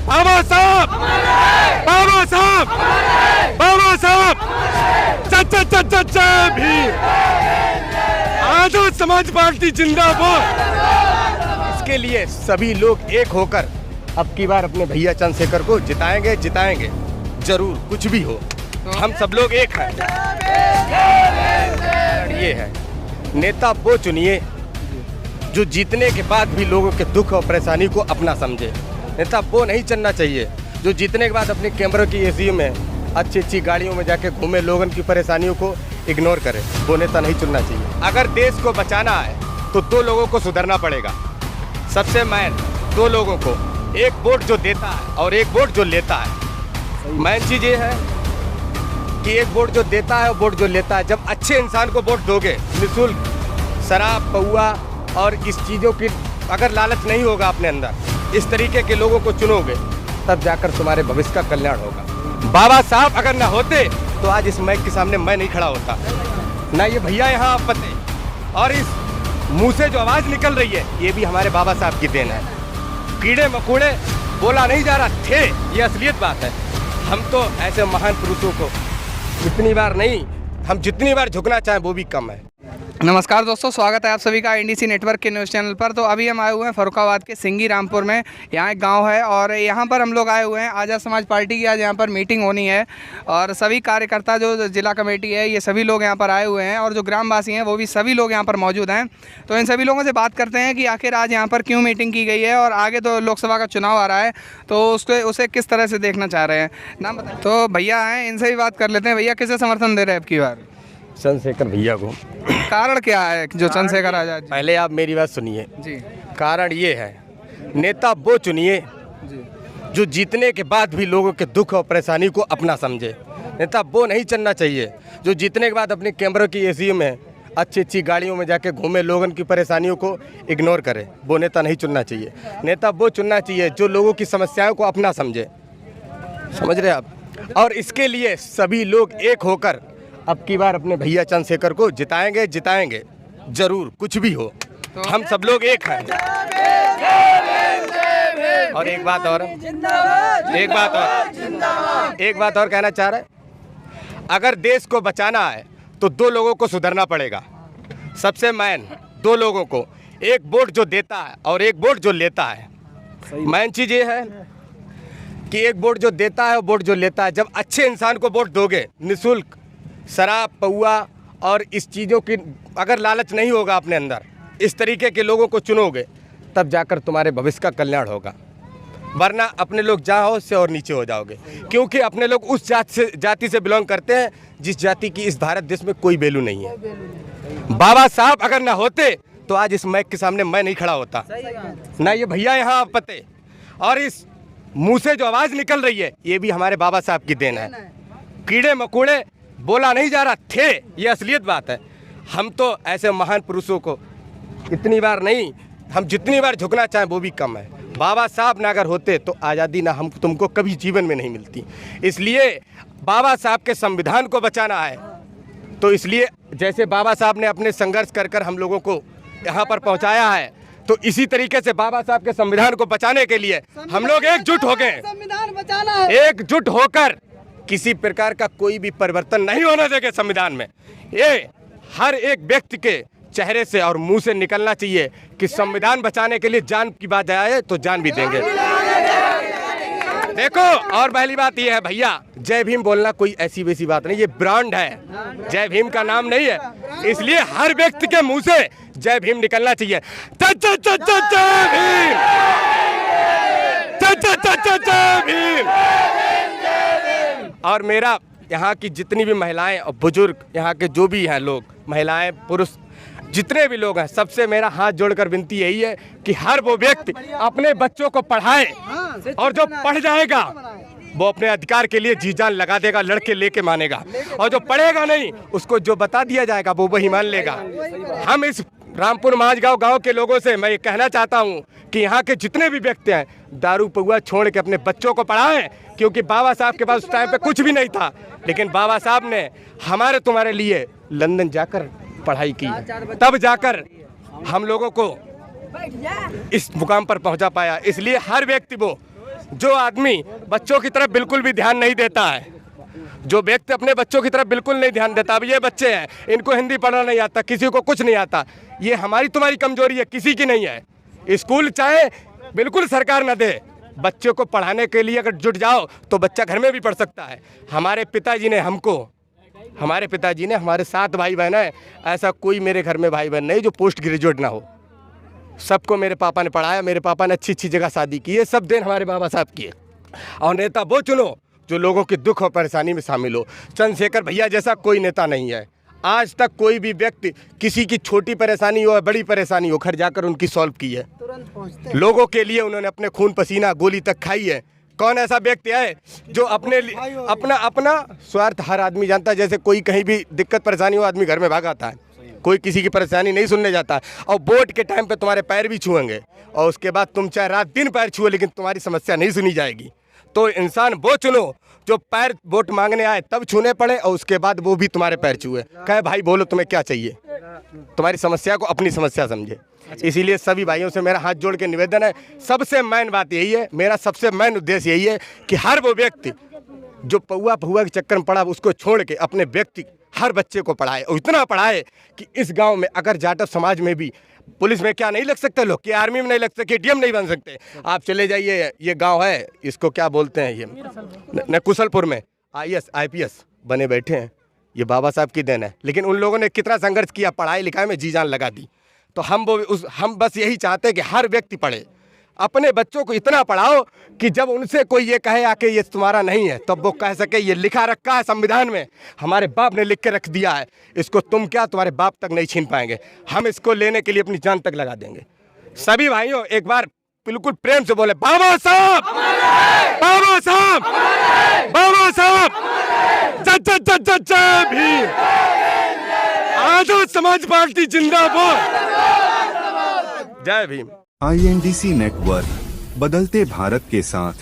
बाबा साहब, बाबा साहब, बाबा साहब, जय भीम। आजाद समाज पार्टी जिंदाबाद। इसके लिए सभी लोग एक होकर अब की बार अपने भैया चंद्रशेखर को जिताएंगे, जिताएंगे जरूर, कुछ भी हो। हम सब लोग एक हैं। ये है, नेता वो चुनिए जो जीतने के बाद भी लोगों के दुख और परेशानी को अपना समझे। नेता वो नहीं चुनना चाहिए जो जीतने के बाद अपने कैमरों की एसी में अच्छी अच्छी गाड़ियों में जाके घूमे, लोगों की परेशानियों को इग्नोर करे। वो नेता नहीं चुनना चाहिए। अगर देश को बचाना है तो दो लोगों को सुधरना पड़ेगा। सबसे मेन दो लोगों को, एक वोट जो देता है और एक वोट जो लेता है। मेन चीज़ ये है कि एक वोट जो देता है और वोट जो लेता है। जब अच्छे इंसान को वोट दोगे, निःशुल्क शराब, पौआ और इस चीज़ों की अगर लालच नहीं होगा अपने अंदर, इस तरीके के लोगों को चुनोगे, तब जाकर तुम्हारे भविष्य का कल्याण होगा। बाबा साहब अगर ना होते तो आज इस माइक के सामने मैं नहीं खड़ा होता, ना ये भैया यहाँ आप पते, और इस मुंह से जो आवाज़ निकल रही है ये भी हमारे बाबा साहब की देन है। कीड़े मकोड़े बोला नहीं जा रहा थे, ये असलियत बात है। हम तो ऐसे महान पुरुषों को इतनी बार नहीं, हम जितनी बार झुकना चाहें वो भी कम है। नमस्कार दोस्तों, स्वागत है आप सभी का एनडीसी नेटवर्क के न्यूज़ चैनल पर। तो अभी हम आए हुए हैं फर्रुखाबाद के सिंगी रामपुर में। यहाँ एक गांव है और यहाँ पर हम लोग आए हुए हैं। आज़ाद समाज पार्टी की आज यहाँ पर मीटिंग होनी है और सभी कार्यकर्ता जो जिला कमेटी है ये सभी लोग यहाँ पर आए हुए हैं और जो ग्रामवासी हैं वो भी सभी लोग यहाँ पर मौजूद हैं। तो इन सभी लोगों से बात करते हैं कि आखिर आज यहाँ पर क्यों मीटिंग की गई है और आगे तो लोकसभा का चुनाव आ रहा है तो उसे किस तरह से देखना चाह रहे हैं। नाम बताएं। तो भैया हैं, इनसे भी बात कर लेते हैं। भैया किसे समर्थन दे रहे हैं अब की बार? चंद्रशेखर भैया को। कारण क्या है जो चंद्रशेखर आजाद जी? पहले आप मेरी बात सुनिए जी। कारण ये है, नेता वो चुनिए जो जीतने के बाद भी लोगों के दुख और परेशानी को अपना समझे। नेता वो नहीं चुनना चाहिए जो जीतने के बाद अपने कैमरों की एसी में अच्छी अच्छी गाड़ियों में जाके घूमे, लोगों की परेशानियों को इग्नोर करे। वो नेता नहीं चुनना चाहिए। नेता वो चुनना चाहिए जो लोगों की समस्याओं को अपना समझे। समझ रहे आप? और इसके लिए सभी लोग एक होकर अब की बार अपने भैया चंद्रशेखर को जिताएंगे, जिताएंगे जरूर, कुछ भी हो। तो हम सब लोग एक हैं। और एक बात और कहना चाह रहे, अगर देश को बचाना है तो दो लोगों को सुधरना पड़ेगा। सबसे मेन दो लोगों को, एक वोट जो देता है और एक वोट जो लेता है। मेन चीज़ ये है कि एक वोट जो देता है और वोट जो लेता है। जब अच्छे इंसान को वोट दोगे, निःशुल्क शराब, पौआ और इस चीज़ों की अगर लालच नहीं होगा अपने अंदर, इस तरीके के लोगों को चुनोगे, तब जाकर तुम्हारे भविष्य का कल्याण होगा। वरना अपने लोग जहाँ हो उससे और नीचे हो जाओगे, क्योंकि अपने लोग उस जाति से बिलोंग करते हैं जिस जाति की इस भारत देश में कोई वैल्यू नहीं है। बाबा साहब अगर ना होते तो आज इस माइक के सामने मैं नहीं खड़ा होता, ना ये भैया यहाँ आप पते, और इस मुँह से जो आवाज़ निकल रही है ये भी हमारे बाबा साहब की देन है। कीड़े मकोड़े बोला नहीं जा रहा थे, ये असलियत बात है। हम तो ऐसे महान पुरुषों को इतनी बार नहीं, हम जितनी बार झुकना चाहें वो भी कम है। बाबा साहब ना अगर होते तो आज़ादी ना हम तुमको कभी जीवन में नहीं मिलती। इसलिए बाबा साहब के संविधान को बचाना है। तो इसलिए जैसे बाबा साहब ने अपने संघर्ष कर कर हम लोगों को यहाँ पर पहुँचाया है, तो इसी तरीके से बाबा साहब के संविधान को बचाने के लिए हम लोग एकजुट हो गए। संविधान बचाना है। एकजुट होकर किसी प्रकार का कोई भी परिवर्तन नहीं होना देंगे संविधान में। ये हर एक व्यक्ति के चेहरे से और मुंह से निकलना चाहिए कि संविधान बचाने के लिए जान की बात आए तो जान भी देंगे। देखो, और पहली बात ये है भैया, जय भीम बोलना कोई ऐसी वैसी बात नहीं, ये ब्रांड है, जय भीम का नाम नहीं है। इसलिए हर व्यक्ति के मुंह से जय भीम निकलना चाहिए। जय भीम। और मेरा यहाँ की जितनी भी महिलाएं और बुजुर्ग, यहाँ के जो भी हैं लोग, महिलाएं, पुरुष, जितने भी लोग हैं, सबसे मेरा हाथ जोड़कर विनती यही है कि हर वो व्यक्ति अपने बच्चों को पढ़ाए, और जो पढ़ जाएगा वो अपने अधिकार के लिए जी जान लगा देगा, लड़के लेके मानेगा, और जो पढ़ेगा नहीं उसको जो बता दिया जाएगा वो वही मान लेगा। हम इस रामपुर माझगांव गांव के लोगों से मैं ये कहना चाहता हूँ कि यहाँ के जितने भी व्यक्ति हैं, दारू पौआ छोड़ के अपने बच्चों को पढ़ाएं, क्योंकि बाबा साहब के पास उस टाइम पे कुछ भी नहीं था, लेकिन बाबा साहब ने हमारे तुम्हारे लिए लंदन जाकर पढ़ाई की, तब जाकर हम लोगों को इस मुकाम पर पहुंचा पाया। इसलिए हर व्यक्ति वो जो आदमी बच्चों की तरफ बिल्कुल भी ध्यान नहीं देता है, जो व्यक्ति अपने बच्चों की तरफ बिल्कुल नहीं ध्यान देता, अब ये बच्चे हैं, इनको हिंदी पढ़ना नहीं आता, किसी को कुछ नहीं आता, ये हमारी तुम्हारी कमजोरी है, किसी की नहीं है। स्कूल चाहे बिल्कुल सरकार ना दे, बच्चों को पढ़ाने के लिए अगर जुट जाओ तो बच्चा घर में भी पढ़ सकता है। हमारे पिताजी ने हमारे 7 भाई बहन है, ऐसा कोई मेरे घर में भाई बहन नहीं जो पोस्ट ग्रेजुएट ना हो। सबको मेरे पापा ने पढ़ाया, मेरे पापा ने अच्छी अच्छी जगह शादी की है, सब दिन हमारे बाबा साहब की है। और नेता वो चुनो जो लोगों के दुख और परेशानी में शामिल हो। चंद्रशेखर भैया जैसा कोई नेता नहीं है। आज तक कोई भी व्यक्ति किसी की छोटी परेशानी हो या बड़ी परेशानी हो, घर जाकर उनकी सॉल्व की है। लोगों के लिए उन्होंने अपने खून पसीना गोली तक खाई है। कौन ऐसा व्यक्ति है जो अपने अपना स्वार्थ, हर आदमी जानता है, जैसे कोई कहीं भी दिक्कत परेशानी हो आदमी घर में भाग आता है, कोई किसी की परेशानी नहीं सुनने जाता। और वोट के टाइम पे तुम्हारे पैर भी छुएंगे और उसके बाद तुम चाहे रात दिन पैर छुओ लेकिन तुम्हारी समस्या नहीं सुनी जाएगी। तो इंसान वो चुनो जो पैर वोट मांगने आए तब छूने पड़े और उसके बाद वो भी तुम्हारे पैर छुए, कहे भाई बोलो तुम्हें क्या चाहिए, तुम्हारी समस्या को अपनी समस्या समझे। इसीलिए सभी भाइयों से मेरा हाथ जोड़ के निवेदन है, सबसे मेन बात यही है, मेरा सबसे मेन उद्देश्य यही है कि हर वो व्यक्ति जो पौआ के चक्कर में पड़ा उसको छोड़ के अपने व्यक्ति हर बच्चे को पढ़ाए और इतना पढ़ाए कि इस गांव में अगर जाटव समाज में भी पुलिस में क्या नहीं लग सकते लोग, कि आर्मी में नहीं लग सकते, डीएम नहीं बन सकते। आप चले जाइए, ये गांव है, इसको क्या बोलते हैं, ये कुशलपुर में IAS IPS बने बैठे हैं, ये बाबा साहब की देन है। लेकिन उन लोगों ने कितना संघर्ष किया, पढ़ाई लिखाई में जी जान लगा दी। तो हम बस यही चाहते हैं कि हर व्यक्ति पढ़े, अपने बच्चों को इतना पढ़ाओ कि जब उनसे कोई ये कहे आके ये तुम्हारा नहीं है, तब वो कह सके ये लिखा रखा है संविधान में, हमारे बाप ने लिख के रख दिया है, इसको तुम क्या तुम्हारे बाप तक नहीं छीन पाएंगे, हम इसको लेने के लिए अपनी जान तक लगा देंगे। सभी भाइयों एक बार बिल्कुल प्रेम से बोले बाबा साहब, बाबा साहब, बाबा साहब, जय भीम, आजाद समाज पार्टी जिंदाबाद, जय भीम। INDC नेटवर्क, बदलते भारत के साथ।